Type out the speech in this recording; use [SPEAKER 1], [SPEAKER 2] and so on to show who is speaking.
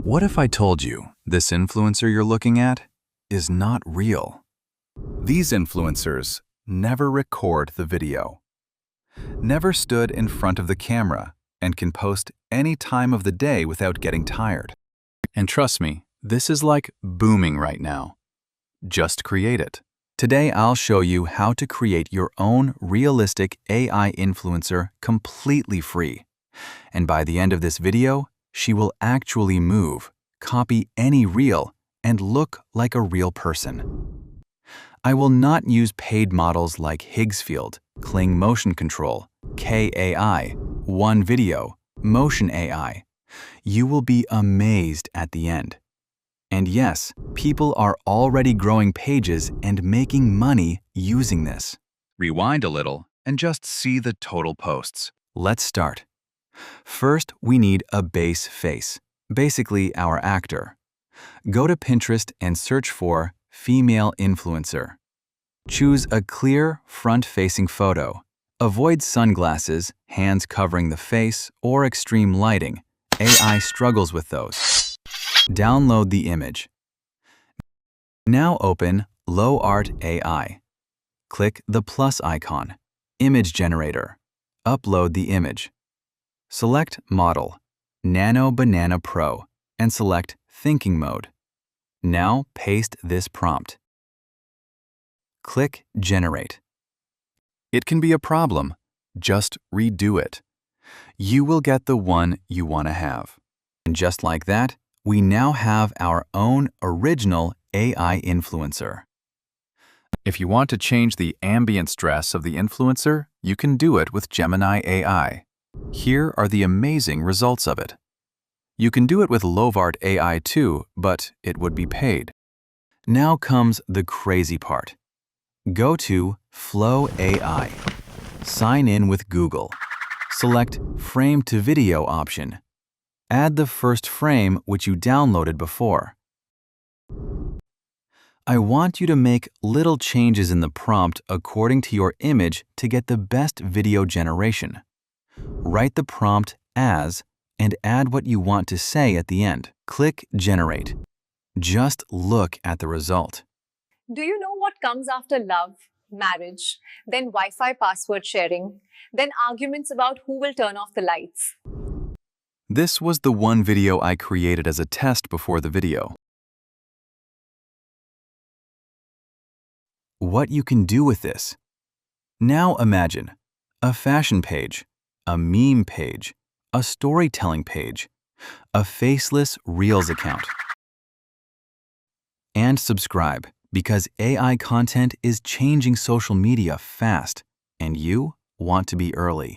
[SPEAKER 1] What if I told you this influencer you're looking at is not real? These influencers never record the video, never stood in front of the camera, and can post any time of the day without getting tired. And trust me, this is like booming right now. Just create it. Today I'll show you how to create your own realistic AI influencer completely free. And by the end of this video, she will actually move, copy any reel, and look like a real person. I will not use paid models like Higgsfield, Kling Motion Control, KAI, One Video, Motion AI. You will be amazed at the end. And yes, people are already growing pages and making money using this. Rewind a little and just see the total posts. Let's start. First, we need a base face, basically our actor. Go to Pinterest and search for female influencer. Choose a clear, front-facing photo. Avoid sunglasses, hands covering the face, or extreme lighting. AI struggles with those. Download the image. Now open LowArt AI. Click the plus icon, Image Generator. Upload the image. Select Model, Nano Banana Pro, and select Thinking Mode. Now paste this prompt. Click Generate. It can be a problem. Just redo it. You will get the one you want to have. And just like that, we now have our own original AI influencer. If you want to change the ambient stress of the influencer, you can do it with Gemini AI. Here are the amazing results of it. You can do it with LowArt AI too, but it would be paid. Now comes the crazy part. Go to Flow AI. Sign in with Google. Select Frame to Video option. Add the first frame which you downloaded before. I want you to make little changes in the prompt according to your image to get the best video generation. Write the prompt as and add what you want to say at the end. Click Generate. Just look at the result.
[SPEAKER 2] Do you know what comes after love, marriage, then Wi-Fi password sharing, then arguments about who will turn off the lights?
[SPEAKER 1] This was the one video I created as a test before the video. What you can do with this? Now imagine a fashion page, a meme page, a storytelling page, a Faceless Reels account. And subscribe, because AI content is changing social media fast, and you want to be early.